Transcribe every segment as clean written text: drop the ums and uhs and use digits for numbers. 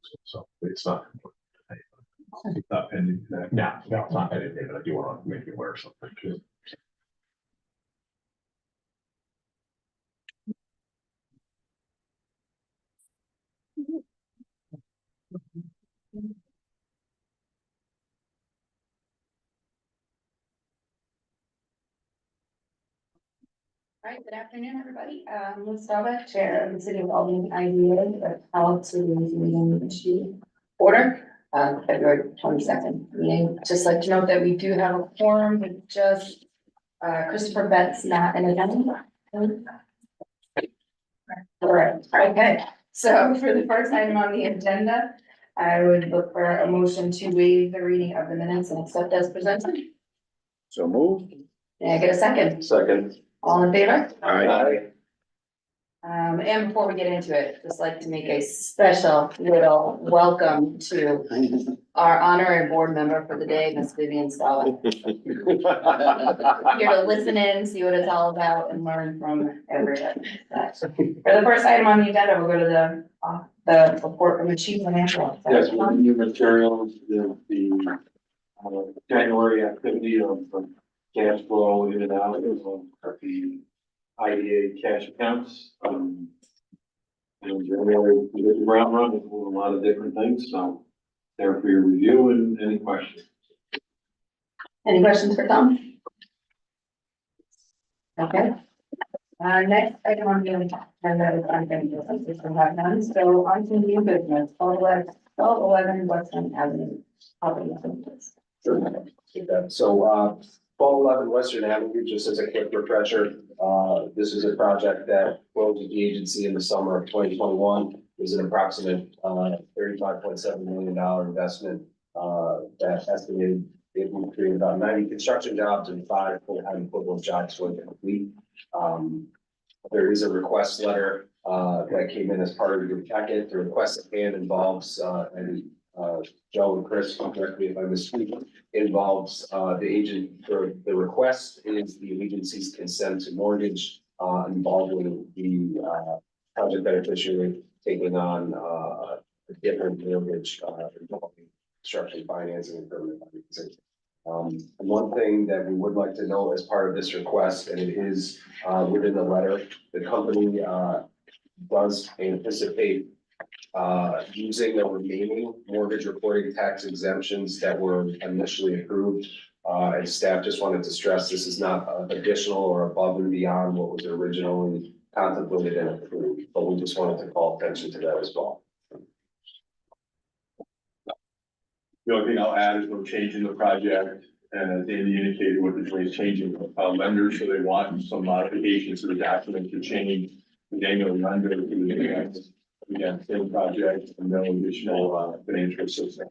So it's not. It's not pending. No, it's not pending, but I do want to make you aware of something too. All right, good afternoon, everybody. Liz Starbuck, Chair of the City of Albany IDA, the Policy Meeting to order, February 22nd meeting. Just like to note that we do have a quorum, but just Christopher Betts not in attendance. All right, okay. So for the first item on the agenda, I would look for a motion to waive the reading of the minutes and accept as presented. So moved. May I get a second? Second. All in favor? Aye. And before we get into it, just like to make a special little welcome to our honorary board member for the day, Miss Vivian Stella. Here to listen in, see what it's all about and learn from everybody. For the first item on the agenda, we'll go to the report from the chief financial officer. Yes, with the new materials, the January activity of cash flow in and out of the IDA cash accounts. And January, we did the ground run with a lot of different things, so there for your review and any questions. Any questions for Tom? Okay. Next item on the agenda is unfinished business, we have none, so on to new business, 1211 Western Avenue. So, 1211 Western Avenue, just as a quick refresher, this is a project that closed with the agency in the summer of 2021. It was an approximate, $35.7 million investment, that estimated it would create about 90 construction jobs and 5 full-time equivalent jobs when complete. There is a request letter, that came in as part of your packet. The request at hand involves, Joe and Chris, correct me if I misspeak, involves, the agent, the request is the agency's consent to mortgage, involving the, project beneficiary taking on, a different mortgage, involving construction financing and permanent financing. One thing that we would like to know as part of this request, and it is, within the letter, the company, does anticipate using the remaining mortgage reporting tax exemptions that were initially approved. And staff just wanted to stress this is not additional or above and beyond what was originally contemplated and approved, but we just wanted to call attention to that as well. The only thing I'll add is we're changing the project, and as Andy indicated, what they're doing is changing lenders, so they want some modifications to the document to change the Daniel lender to the again, same project and no additional financial assistance.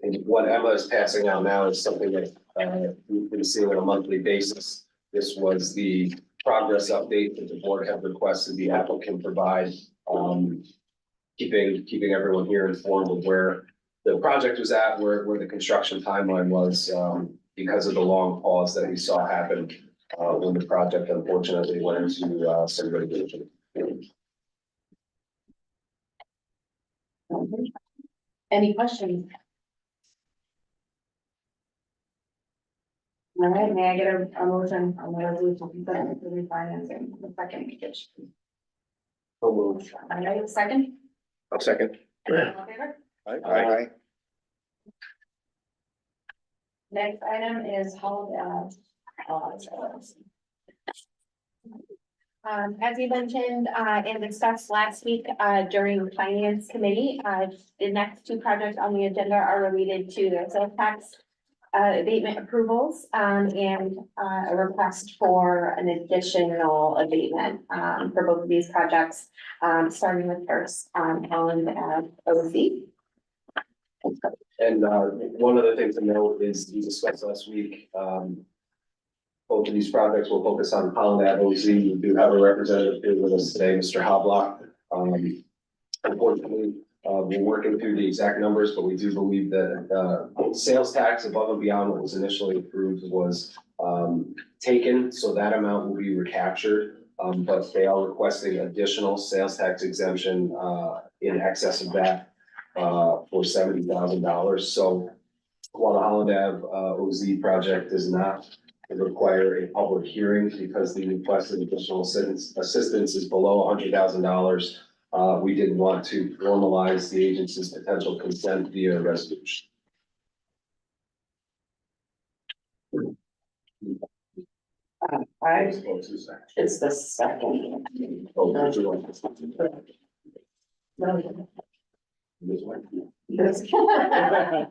And what Emma is passing out now is something that we've been seeing on a monthly basis. This was the progress update that the board had requested the applicant provide, keeping everyone here informed of where the project was at, where the construction timeline was, because of the long pause that we saw happen when the project unfortunately went into some litigation. Any questions? All right, may I get a motion on the resolution concerning the refinancing, the second condition? All right, second? I'll second. All in favor? Aye. Next item is held As you mentioned, and discussed last week, during the finance committee, the next two projects on the agenda are related to the sales tax abatement approvals, and a request for an additional abatement, for both of these projects, starting with first, Holland OC. And one other thing to note is we discussed last week, both of these projects will focus on Holland Ave OZ. We do have a representative here with us today, Mr. Hoblock. Unfortunately, we're working through the exact numbers, but we do believe that sales tax above and beyond what was initially approved was taken, so that amount will be recaptured. But they are requesting additional sales tax exemption in excess of that. for $70,000. So while the Holland Ave, OZ project does not require a public hearing because the requested additional assistance is below $100,000, we did want to formalize the agency's potential consent via resolution. I, Close this second. it's the second. Oh, that's the one. No. This one. This- I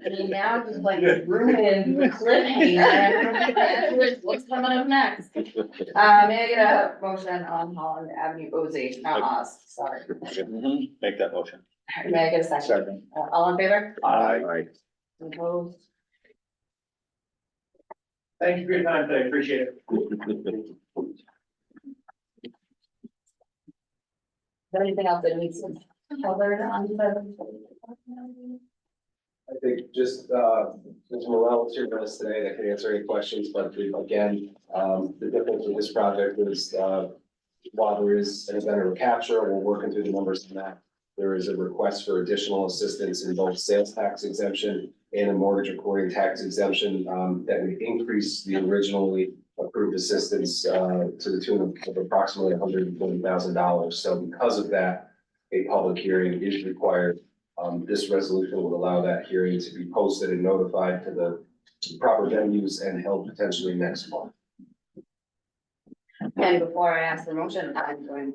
mean, now just like ruined the cliffhanger. What's coming up next? May I get a motion on Holland Avenue OZ, not us, sorry. Make that motion. May I get a second? Second. All in favor? Aye. Opposed? Thank you for your time today, appreciate it. Is there anything else that needs to be covered on the? I think just, Mr. Morel was here with us today that can answer any questions, but again, the difference with this project is, while there is an event recapture, we're working through the numbers on that. There is a request for additional assistance in both sales tax exemption and a mortgage recording tax exemption, that would increase the originally approved assistance, to the tune of approximately $140,000. So because of that, a public hearing is required. This resolution would allow that hearing to be posted and notified to the proper venues and held potentially next month. And before I ask the motion, I'm going,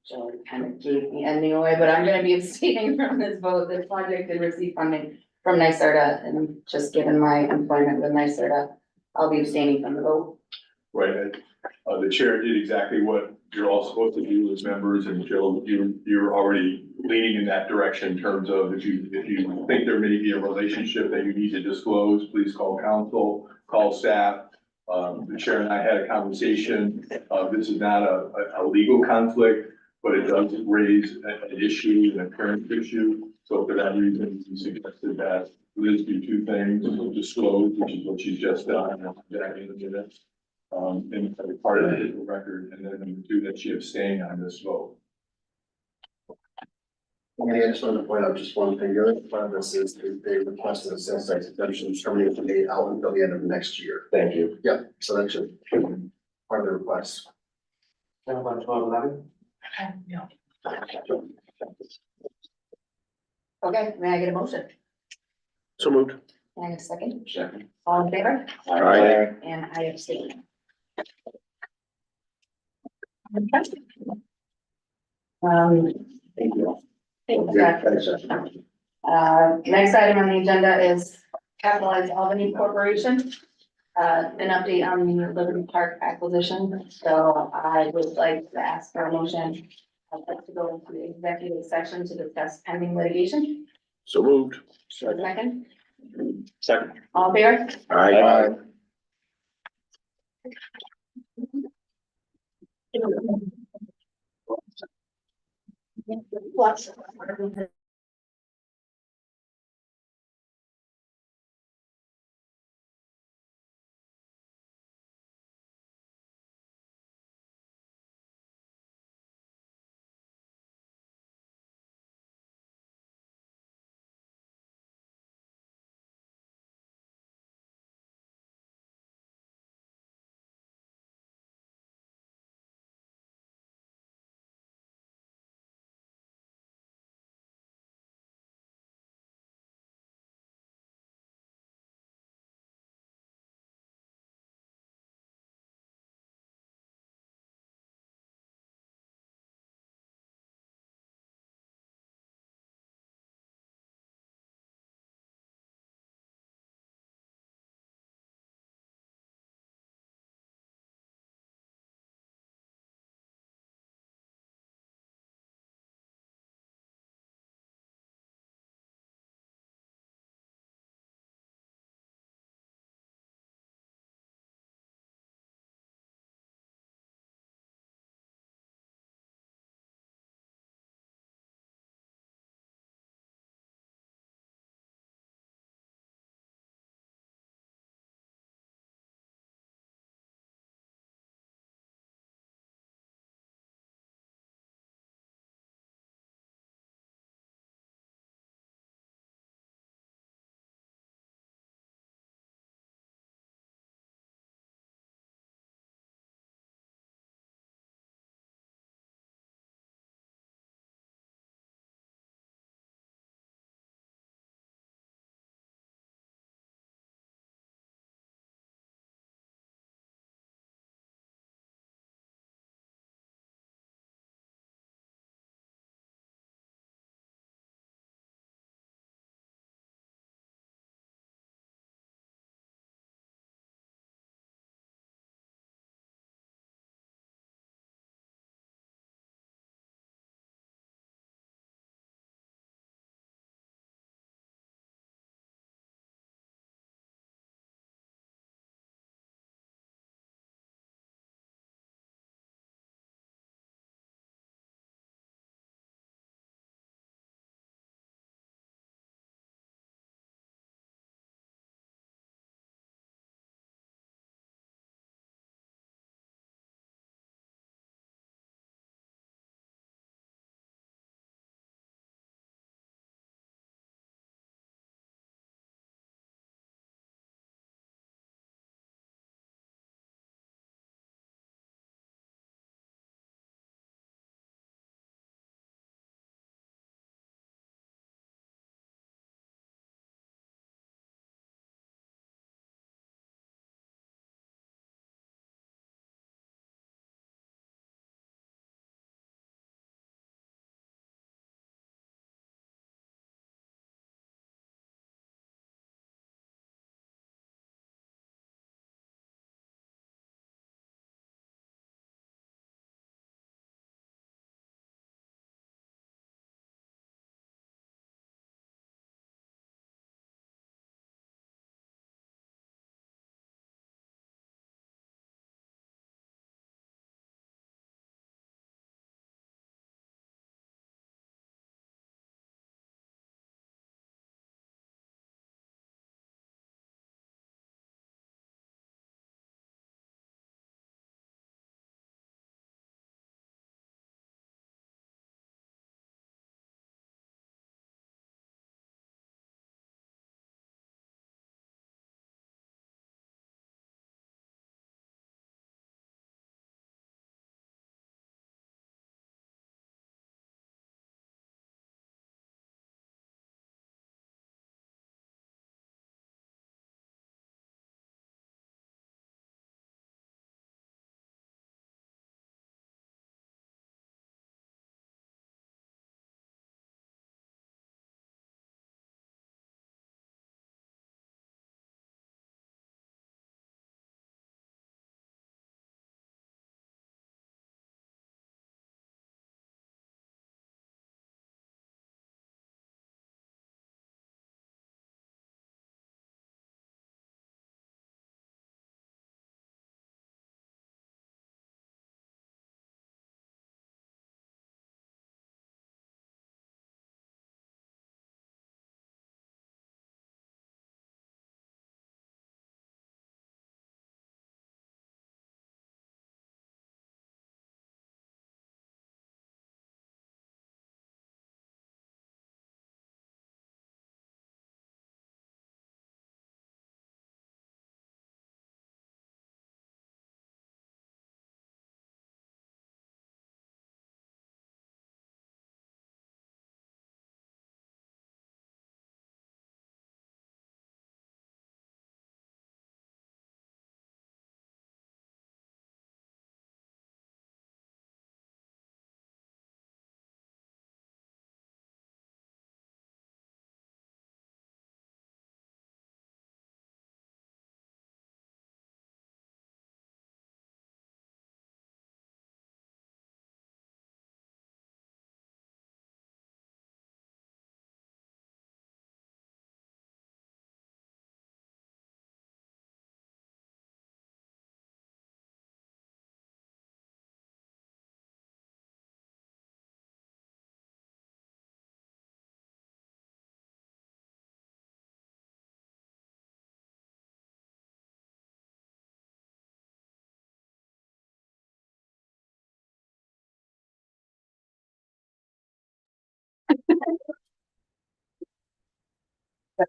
Joe kind of gave me ending away, but I'm gonna be abstaining from this vote. This project did receive funding from NYSERDA, and just given my employment with NYSERDA, I'll be abstaining from the vote. Right, the chair did exactly what you're all supposed to do as members, and Joe, you're already leaning in that direction in terms of if you think there may be a relationship that you need to disclose, please call council, call staff. The chair and I had a conversation, this is not a legal conflict, but it does raise an issue, an apparent issue. So for that reason, we suggested that Liz do two things, disclose, which is what she's just done, and that in the minutes. And part of the record, and then number two, that she abstained on this vote. I just wanted to point out just one thing, the other part of this is they requested a sales tax exemption terminated from the out until the end of next year. Thank you. Yep, so that should be part of the request. About 12:11? Okay, may I get a motion? So moved. Can I get a second? Second. All in favor? Aye. And I abstain. Okay. Thank you. Thanks, Jack. Next item on the agenda is Capitalize Albany Corporation. An update on the Liberty Park acquisition. So I would like to ask for a motion. I'd like to go into the executive session to discuss pending litigation. So moved. Second, Second. all in favor? Aye. What? The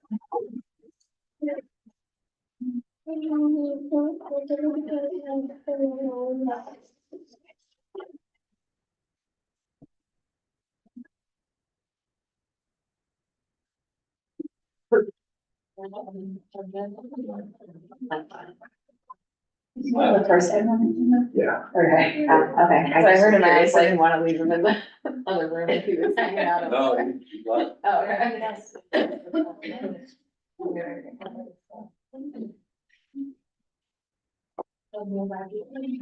first one? Yeah. Okay, okay. So I heard him, I didn't want to leave him in the other room if he was hanging out. No, Oh, okay.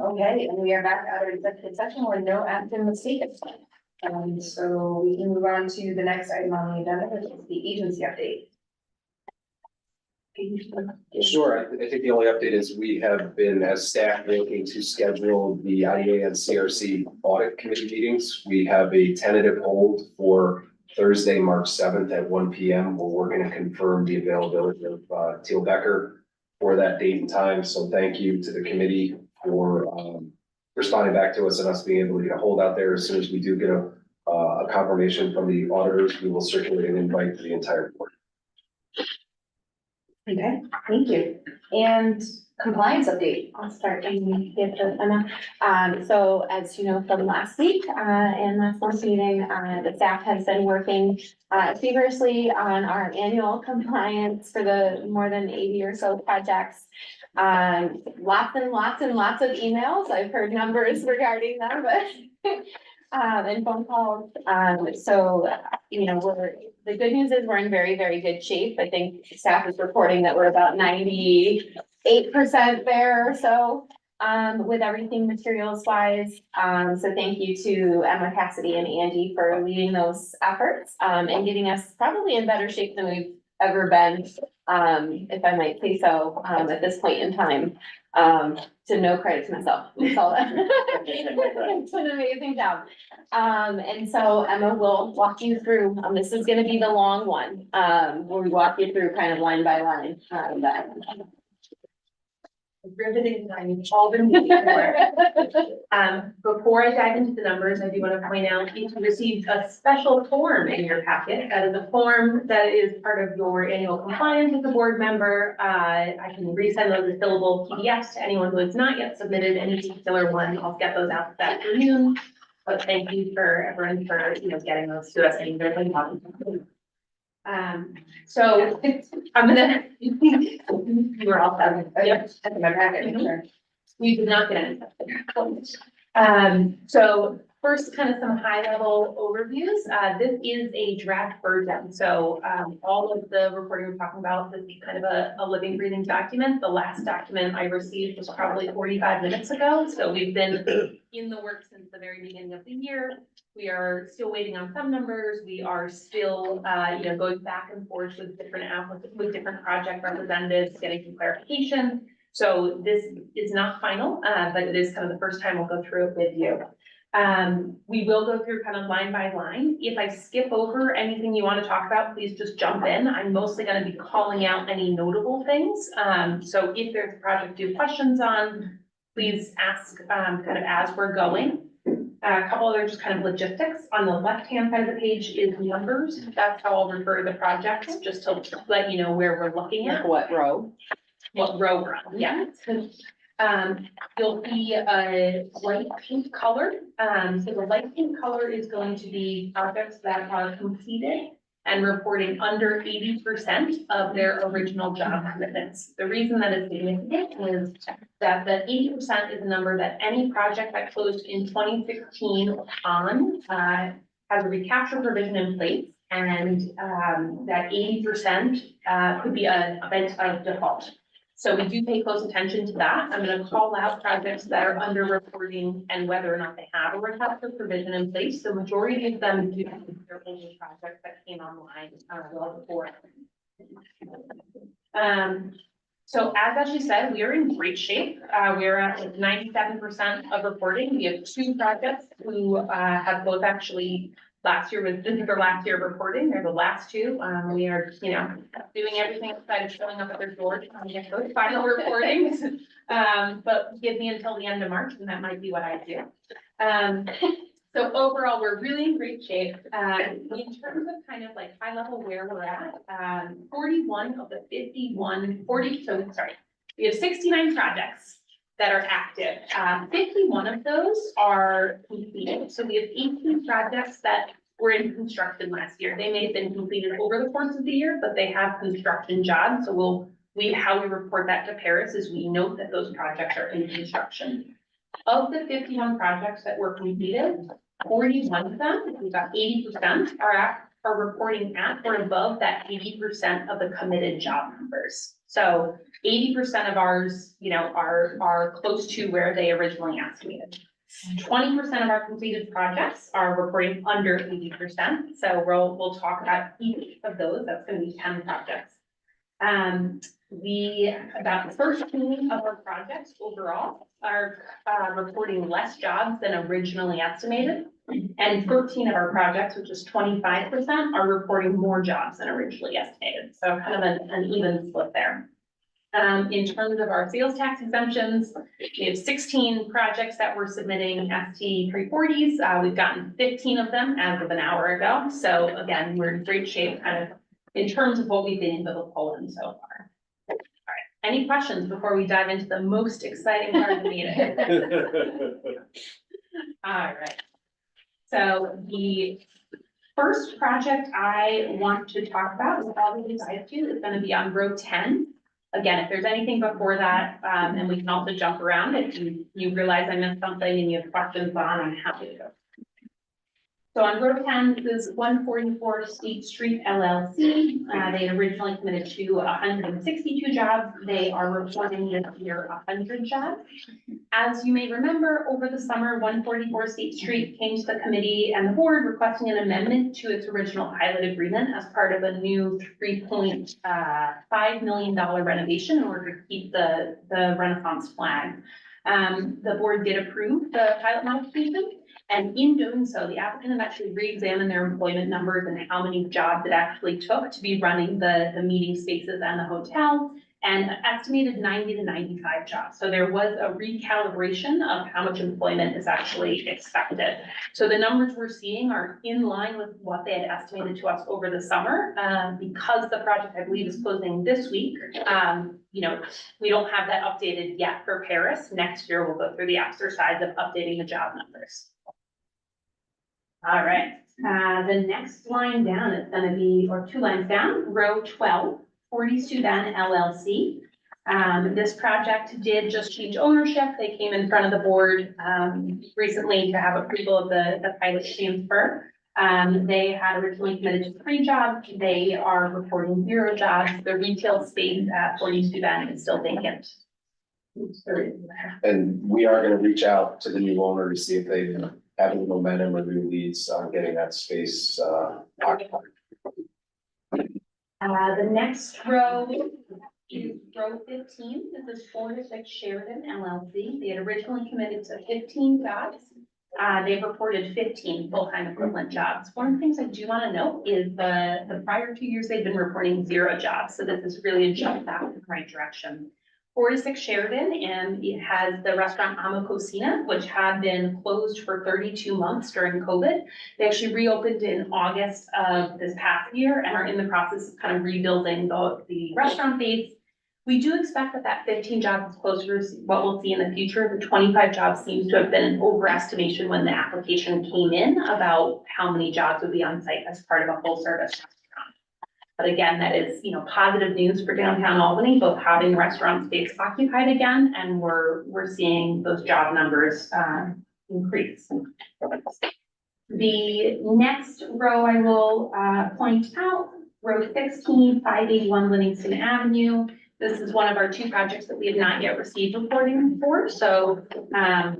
Okay, and we are back out of executive session where no action was taken. So we can move on to the next item on the agenda, which is the agency update. Sure, I think the only update is we have been, as staff, working to schedule the IDA and CRC audit committee meetings. We have a tentative hold for Thursday, March 7th at 1 p.m. We're going to confirm the availability of Teal Becker for that date and time. So thank you to the committee for responding back to us and us being able to get a hold out there. As soon as we do get a confirmation from the auditors, we will circulate an invite to the entire board. Okay, thank you. And compliance update. I'll start and give the Emma. So as you know from last week, and last month's meeting, the staff has been working feverishly on our annual compliance for the more than 80 or so projects. Lots and lots and lots of emails. I've heard numbers regarding them, but and phone calls. So, you know, the good news is we're in very, very good shape. I think staff is reporting that we're about 98% there or so, with everything materials wise. So thank you to Emma Cassidy and Andy for leading those efforts, and getting us probably in better shape than we've ever been, if I might say so, at this point in time. To no credit to myself. So it's an amazing job. And so Emma will walk you through, this is gonna be the long one, where we walk you through kind of line by line, that. Riveting time, all been waiting for. Before I dive into the numbers, I do want to point out you received a special form in your packet. That is a form that is part of your annual compliance as a board member. I can resend those as fillable PDFs to anyone who has not yet submitted any particular one. I'll get those out this afternoon. But thank you for everyone for, getting those to us and really helpful. So I'm gonna, you were all done. Yep. That's my packet, sure. We did not get any. So first, kind of some high level overviews. This is a draft version. So, all of the reporting we're talking about, this is kind of a living, breathing document. The last document I received was probably 45 minutes ago. So we've been in the works since the very beginning of the year. We are still waiting on some numbers. We are still, going back and forth with different applicants, with different project representatives, getting some clarification. So this is not final, but it is kind of the first time we'll go through it with you. We will go through kind of line by line. If I skip over anything you want to talk about, please just jump in. I'm mostly going to be calling out any notable things. So if there's a project you have questions on, please ask kind of as we're going. A couple other just kind of logistics. On the left-hand side of the page is numbers. That's how I'll refer to the projects, just to let you know where we're looking at. Like what row? What row we're on, yeah. You'll see a light pink color. So the light pink color is going to be projects that are completed and reporting under 80% of their original job commitments. The reason that is significant is that the 80% is a number that any project that closed in 2016 on has a recapture provision in place, and that 80% could be an event of default. So we do pay close attention to that. I'm going to call out projects that are under reporting and whether or not they have a recapture provision in place. The majority of them do. They're only projects that came online well before. So as she said, we are in great shape. We are at like 97% of reporting. We have two projects who have both actually last year this is their last year of reporting. They're the last two. We are, doing everything outside of showing up at their door trying to get those final reportings. But give me until the end of March and that might be what I do. So overall, we're really in great shape. In terms of kind of like high level where we're at, 41 of the 40, so sorry. We have 69 projects that are active. 51 of those are completed. So we have 18 projects that were in construction last year. They may have been completed over the course of the year, but they have construction jobs. So how we report that to Paris is we note that those projects are in construction. Of the 51 projects that were completed, 41 of them, about 80% are reporting at or above that 80% of the committed job numbers. So 80% of ours, are close to where they originally estimated. 20% of our completed projects are reporting under 80%. So we'll talk about each of those. That's going to be 10 projects. About 13 of our projects overall are reporting less jobs than originally estimated. And 13 of our projects, which is 25%, are reporting more jobs than originally estimated. So kind of an even split there. In terms of our sales tax exemptions, we have 16 projects that we're submitting ST 340s. We've gotten 15 of them as of an hour ago. So again, we're in great shape kind of in terms of what we've been able to pull in so far. All right, any questions before we dive into the most exciting part of the meeting? All right. So the first project I want to talk about is probably is going to be on row 10. Again, if there's anything before that, and we can also jump around if you realize I missed something and you have questions on, I'm happy to go. So on row 10, this is 144 State Street LLC. They had originally committed to 162 jobs. They are reporting this year 100 jobs. As you may remember, over the summer, 144 State Street came to the committee and the board requesting an amendment to its original pilot agreement as part of a new $3.5 million renovation in order to keep the Renaissance flag. The board did approve the pilot modification. And in doing so, the applicant has actually re-examined their employment numbers and how many jobs it actually took to be running the meeting spaces and the hotel, and estimated 90 to 95 jobs. So there was a recalibration of how much employment is actually expected. So the numbers we're seeing are in line with what they had estimated to us over the summer. Because the project, I believe, is closing this week, we don't have that updated yet for Paris. Next year, we'll go through the exercise of updating the job numbers. All right, the next line down is going to be, or two lines down, row 12, 40 Sudan LLC. This project did just change ownership. They came in front of the board recently to have approval of the pilot transfer. They had originally committed to 3 jobs. They are reporting 0 jobs. The retail space at 40 Sudan is still vacant. And we are gonna reach out to the new owner to see if they have any momentum or new leads on getting that space occupied. The next row is row 15. This is 46 Sheridan LLC. They had originally committed to 15 jobs. They've reported 15 full-time equivalent jobs. One of the things I do want to note is the prior 2 years, they've been reporting 0 jobs. So this is really a jump back in the right direction. 46 Sheridan, and it has the restaurant Ama Cocina, which had been closed for 32 months during COVID. They actually reopened in August of this past year and are in the process of kind of rebuilding the restaurant base. We do expect that 15 jobs is closer to what we'll see in the future. The 25 jobs seems to have been an overestimation when the application came in about how many jobs would be on site as part of a full service restaurant. But again, that is, positive news for downtown Albany, both having restaurant space occupied again, and we're seeing those job numbers increase. The next row I will point out, row 16, 581 Livingston Avenue. This is one of our 2 projects that we have not yet received reporting for. So I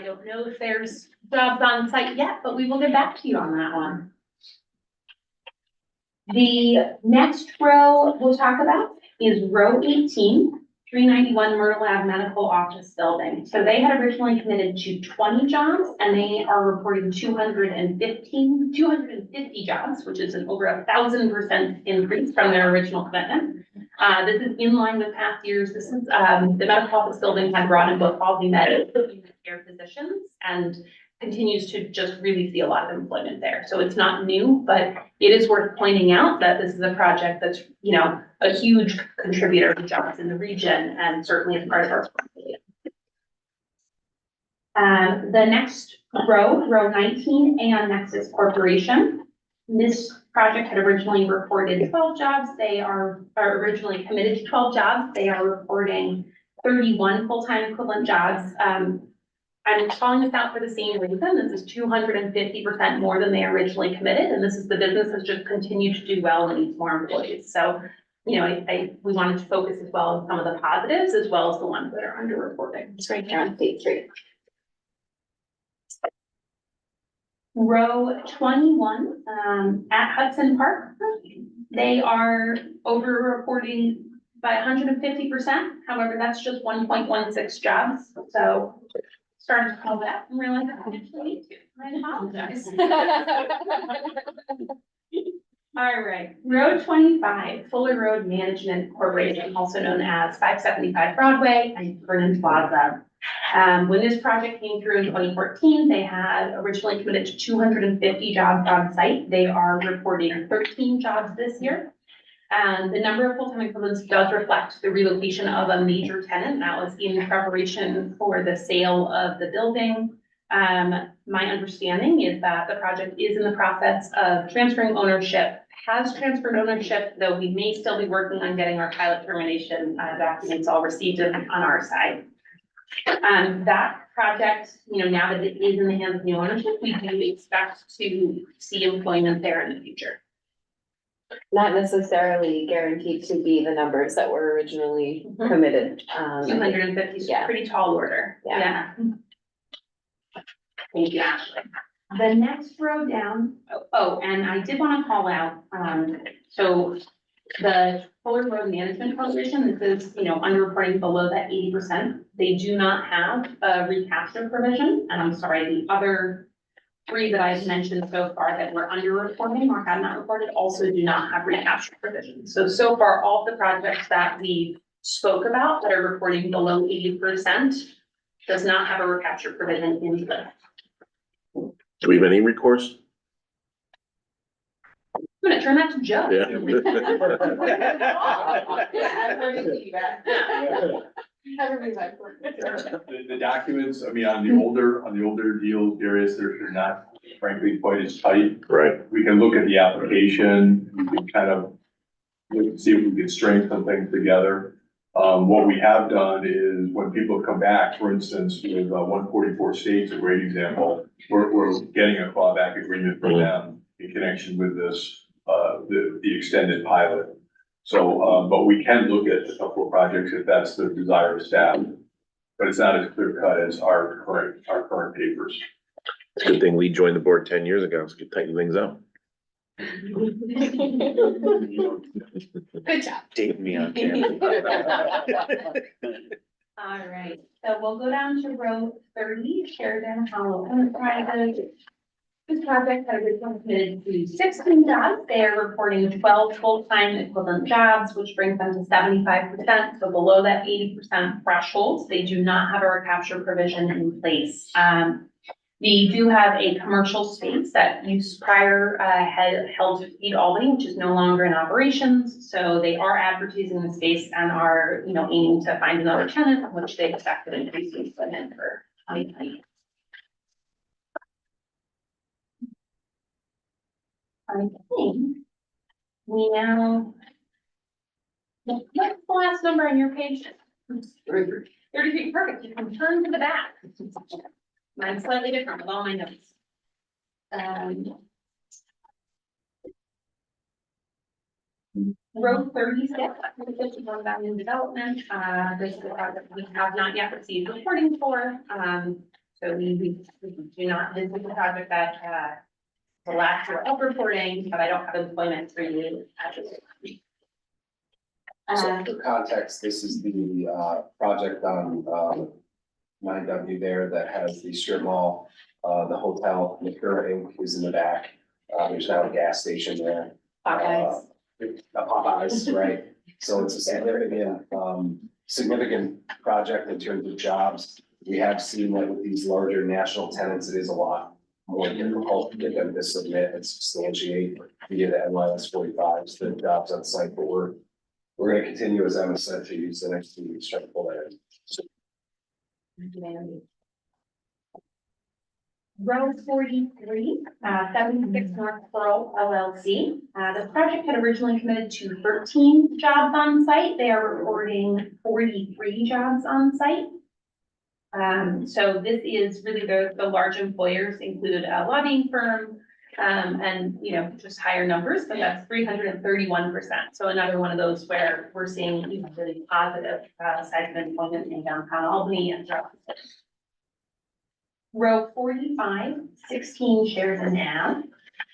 don't know if there's jobs on site yet, but we will get back to you on that one. The next row we'll talk about is row 18, 391 Myrtle Ave Medical Office Building. So they had originally committed to 20 jobs and they are reporting 250 jobs, which is an over 1,000% increase from their original commitment. This is in line with past years. This is the medical office building had brought in both all the med care physicians and continues to just really see a lot of employment there. So it's not new, but it is worth pointing out that this is a project that's, you know, a huge contributor to jobs in the region and certainly as part of our portfolio. The next row 19, and Nexus Corporation. This project had originally reported 12 jobs. They are originally committed to 12 jobs. They are reporting 31 full-time equivalent jobs. I'm calling this out for the same reason. This is 250% more than they originally committed, and this is the business has just continued to do well and needs more employees. So, you know, we wanted to focus as well on some of the positives as well as the ones that are underreported. It's right there on State Street. Row 21, at Hudson Park, they are over-reporting by 150%. However, that's just 1.16 jobs. So starting to call that and realize I actually need to. I apologize. All right, row 25, Fuller Road Management Corporation, also known as 575 Broadway and Vernon Plaza. When this project came through in 2014, they had originally committed to 250 jobs on site. They are reporting 13 jobs this year. The number of full-time equivalents does reflect the relocation of a major tenant that was in preparation for the sale of the building. My understanding is that the project is in the process of transferring ownership, has transferred ownership, though we may still be working on getting our pilot termination documents all received on our side. That project, you know, now that it is in the hands of new ownership, we do expect to see employment there in the future. Not necessarily guaranteed to be the numbers that were originally committed. 250 is a Yeah. pretty tall order. Yeah. Thank you, Ashley. The next row down, and I did want to call out, so the Fuller Road Management Corporation, this is, you know, underreporting below that 80%. They do not have a recapture provision, and I'm sorry, the other three that I've mentioned so far that were underreporting or have not reported also do not have recapture provisions. So far, all the projects that we spoke about that are reporting below 80% does not have a recapture provision in the. Do we have any recourse? I'm gonna turn that to Joe. The documents, I mean, on the older deals, Darius, they're not frankly quite as tight. Right. We can look at the application, we can kind of look and see if we can string some things together. What we have done is when people come back, for instance, with 144 States, a great example, we're getting a clawback agreement for them in connection with this, the extended pilot. So, but we can look at a couple of projects if that's the desire of staff, but it's not as clear cut as our current papers. It's a good thing we joined the board 10 years ago, so we could tighten things up. Good job. Take me on camera. All right, so we'll go down to row 30, Sheridan Hollow Enterprises. This project has originally committed to 16 jobs. They are reporting 12 full-time equivalent jobs, which brings them to 75%. So below that 80% threshold, they do not have a recapture provision in place. They do have a commercial space that used prior had held to feed Albany, which is no longer in operations. So they are advertising the space and are, you know, aiming to find another tenant, which they expect to increase employment for 2020. I think we now. What's the last number on your page? 33. 33, perfect. You can turn to the back. Mine's slightly different with all my notes. Row 36, 51 Value Development. This is a project we have not yet received reporting for. So we do not, this is a project that the last year of reporting, but I don't have employment for you. So for context, this is the project on 9W there that has the strip mall, the hotel, Liquor Inc. is in the back. There's now a gas station there. Popeyes. A Popeyes, right? So it's a significant project in terms of jobs. We have seen that with these larger national tenants, it is a lot more difficult to get them to submit and substantiate via the NYS 45s, the jobs on site, but we're gonna continue, as Emma said, to use the next 2 weeks, try to pull that in. Row 43, 76 North Pearl LLC. The project had originally committed to 13 jobs on site. They are reporting 43 jobs on site. So this is really the large employers include a lobbying firm, and, you know, just higher numbers, but that's 331%. So another one of those where we're seeing, you know, really positive, size of employment in downtown Albany and throughout the city. Row 45, 16 shares in NAV.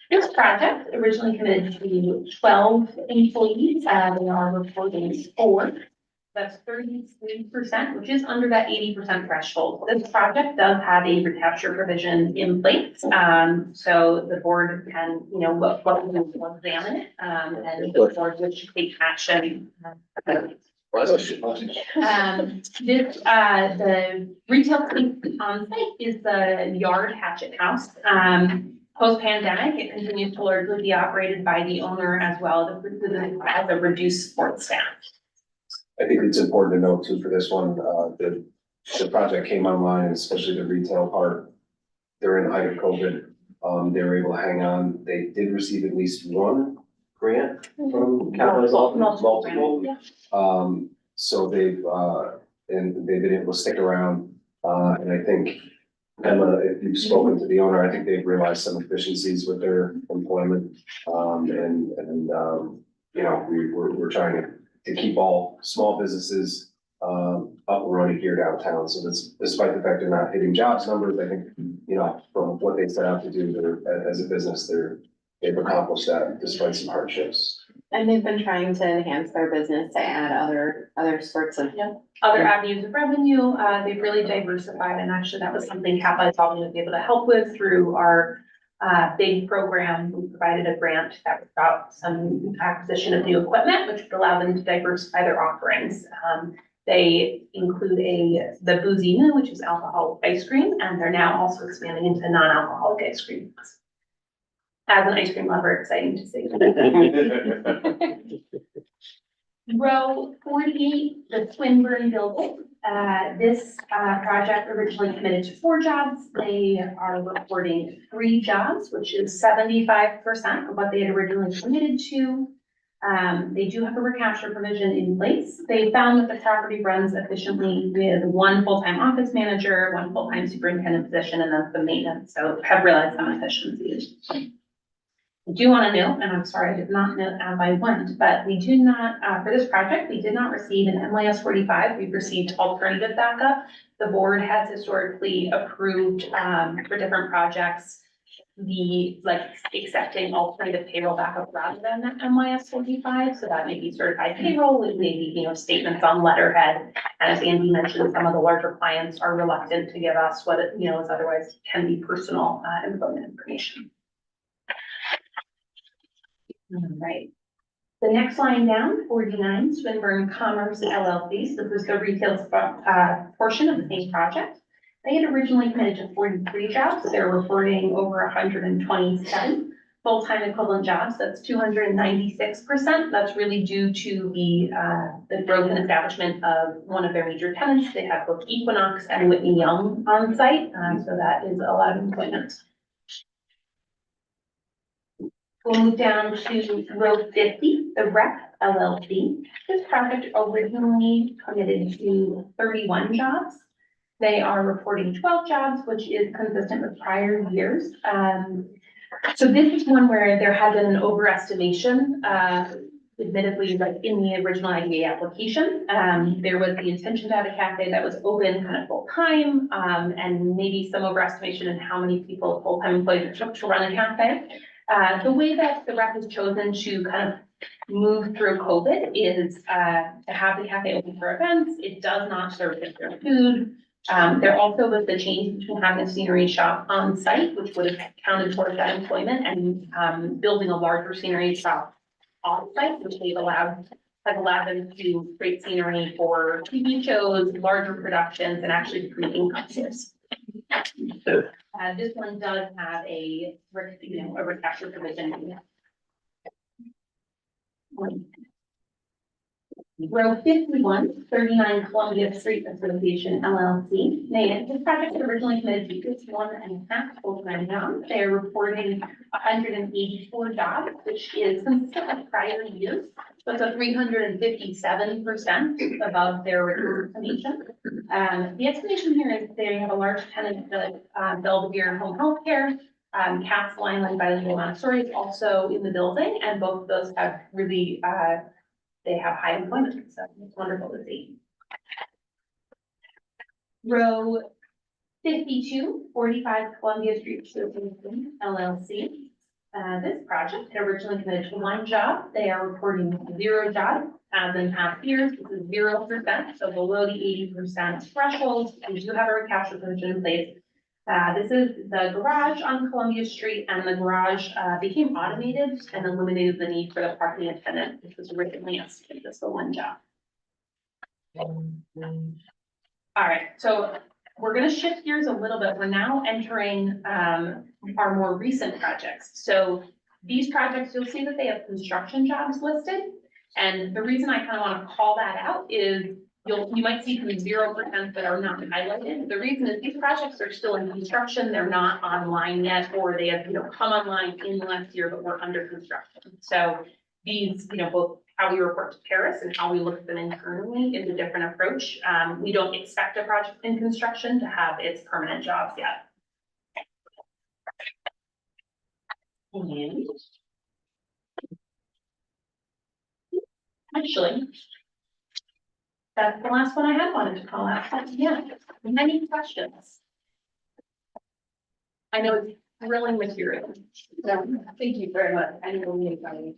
This project originally committed to 12 employees. They are reporting 4. That's 33%, which is under that 80% threshold. This project does have a recapture provision in place. So the board can, you know, look, will examine it, and the board would take action. The retail space on site is the Yard Hatchet House. Post-pandemic, it continues to largely be operated by the owner as well as a reduced support staff. I think it's important to note too for this one, the project came online, especially the retail part, during the height of COVID. They were able to hang on. They did receive at least one grant from Capitol Office, multiple. So they've been able to stick around. And I think, Emma, if you've spoken to the owner, I think they've realized some efficiencies with their employment. You know, we're trying to keep all small businesses up and running here downtown. So this, despite the fact they're not hitting jobs numbers, I think, you know, from what they set out to do, as a business, they've accomplished that despite some hardships. And they've been trying to enhance their business to add other sorts of. Other avenues of revenue. They've really diversified, and actually that was something Capitol Office was able to help with through our big program. We provided a grant that was about some acquisition of new equipment, which would allow them to diversify their offerings. They include the Boozina, which is alcoholic ice cream, and they're now also expanding into non-alcoholic ice cream. As an ice cream lover, exciting to see. Row 48, the Swinburne Building. This project originally committed to 4 jobs. They are reporting 3 jobs, which is 75% of what they had originally committed to. They do have a recapture provision in place. They found that the property runs efficiently with 1 full-time office manager, 1 full-time superintendent position, and then some maintenance. So have realized some efficiencies. I do want to note, and I'm sorry, I did not note as I went, but we do not, for this project, we did not receive an NYS 45. We've received alternative backup. The board has historically approved for different projects, accepting alternative payroll backup rather than that NYS 45. So that may be certified payroll, it may be, you know, statements on letterhead. And as Andy mentioned, some of the larger clients are reluctant to give us what it, you know, is otherwise can be personal employment information. All right. The next line down, 49, Swinburne Commerce LLC. So this is the retail portion of the same project. They had originally committed to 43 jobs. They're reporting over 127 full-time equivalent jobs. That's 296%. That's really due to the growth and establishment of one of their major tenants. They have both Equinox and Whitney Young on site. So that is a lot of employment. We'll move down to row 50, the Rep LLC. This project originally committed to 31 jobs. They are reporting 12 jobs, which is consistent with prior years. So this is one where there had been an overestimation, admittedly, like in the original IDA application. There was the intention to have a cafe that was open kind of full time, and maybe some overestimation in how many people, full-time employees, it took to run a cafe. The way that the rep has chosen to kind of move through COVID is to have the cafe open for events. It does not serve their food. There also was the change between having a scenery shop on site, which would have counted towards that employment, and building a larger scenery shop off site, which they've allowed has allowed them to do great scenery for TV shows, larger productions, and actually creating concerts. This one does have a, a recapture provision. Row 51, 39 Columbia Street Association LLC. This project was originally committed to 51.5 full-time jobs. They are reporting 184 jobs, which is consistent with prior years. So it's a 357% above their recruitment estimation. The explanation here is they have a large tenant, the Belvedere Home Health Care. Castle Island Bilingual Montessori is also in the building, and both of those have really they have high employment, so it's wonderful to see. Row 52, 45 Columbia Street Association LLC. This project had originally committed to 1 job. They are reporting 0 jobs as in past years. This is 0%, so below the 80% threshold. We do have a recapture provision in place. This is the garage on Columbia Street, and the garage became automated and eliminated the need for the parking attendant, which was originally estimated as the 1 job. All right, so we're gonna shift gears a little bit. We're now entering our more recent projects. So these projects, you'll see that they have construction jobs listed. And the reason I kind of want to call that out is you might see some 0% that are not highlighted. The reason is these projects are still in construction. They're not online yet, or they have, come online in the last year, but we're under construction. So these, both how we report to Paris and how we look at them internally is a different approach. We don't expect a project in construction to have its permanent jobs yet. And actually, that's the last one I had wanted to call out. Yeah, any questions? I know it's thrilling material. So, thank you very much. I know we need money.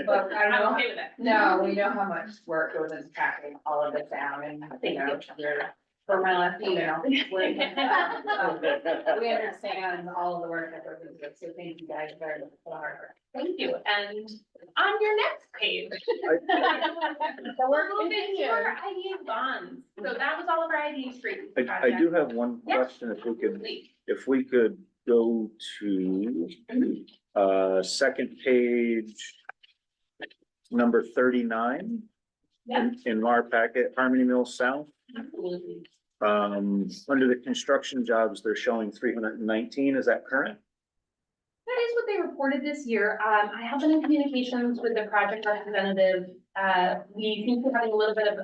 But I I'm know, okay with it. no, we know how much work goes into tracking all of this down and, for my last email. We understand all of the work that goes into it, so thank you guys very much for the hard work. Thank you. And on your next page. The work We'll get to our continues. IDA bonds. So that was all of our IDA street. I do have one Yeah. question, if we could go to, second page, number 39. Yeah. In our packet, Harmony Mill South, Absolutely. under the construction jobs, they're showing 319, is that current? That is what they reported this year. I have been in communications with the project representative. We seem to be having a little bit of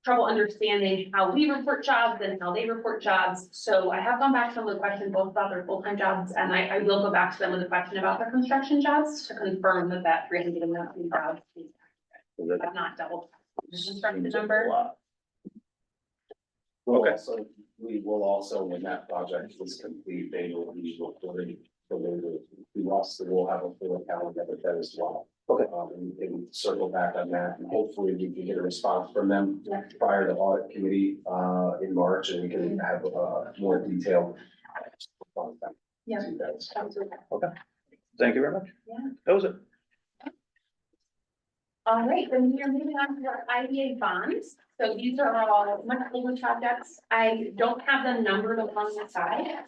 trouble understanding how we report jobs and how they report jobs. So I have gone back to them with a question both about their full-time jobs, and I will go back to them with a question about their construction jobs to confirm that 319 jobs is accurate. I've not double construction Seems like a number. lot. We'll Okay. also, we will also, when that project is complete, they will be reporting to us, so we'll have a full account of that as well. Okay. And we can circle back on that, and hopefully we can get a response from them Yeah. prior to audit committee, in March, and we can have, more detailed. response back Yeah. to you guys. Absolutely. Thank you very much. Yeah. That was it. All right, then we are moving on to our IDA bonds. So these are all much older projects. I don't have them numbered along the side.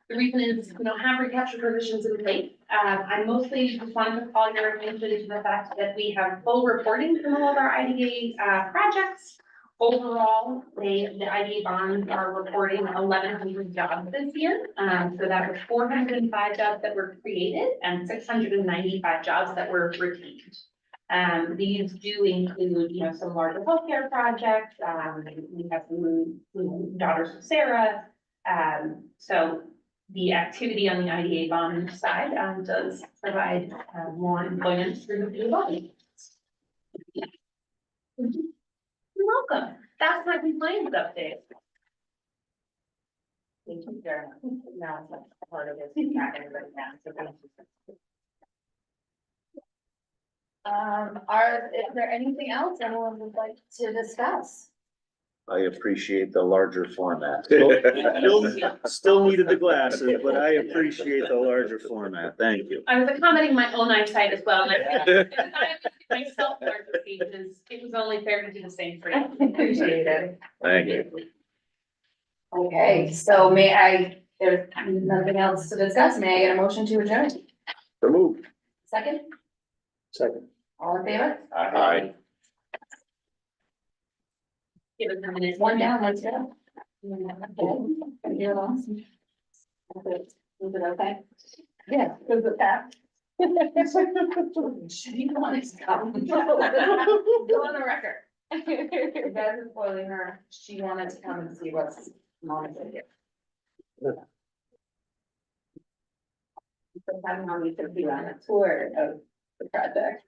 The reason is, have recapture provisions in place. I mostly just wanted to call your attention to the fact that we have full reporting from all of our IDA projects. Overall, the IDA bonds are reporting 1,100 jobs this year. So that was 405 jobs that were created and 695 jobs that were retained. These do include, some larger healthcare projects. We have some Daughters of Sarah. So the activity on the IDA bond side does provide more employment through the body. You're welcome. That's my compliance update. Thank you very much. Now, that's part of this, not everybody now, so thank you. Is there anything else anyone would like to discuss? I appreciate the larger format. Still needed the glasses, but I appreciate the larger format. Thank you. I was accommodating my own eyesight as well, and I figured if I was myself larger pages, it was only fair to do the same for you. Appreciate it. Thank you. Okay, so may I, there's nothing else to discuss, may I get a motion to adjourn? So move. Second, Second. all in favor? Aye. Give us a minute. One down, one's down. Okay, you're lost. Is it okay? Yeah, because the tap. She wants to come. Go on the record. You guys are spoiling her. She wanted to come and see what's on it. Sometime on we could be on a tour of the project.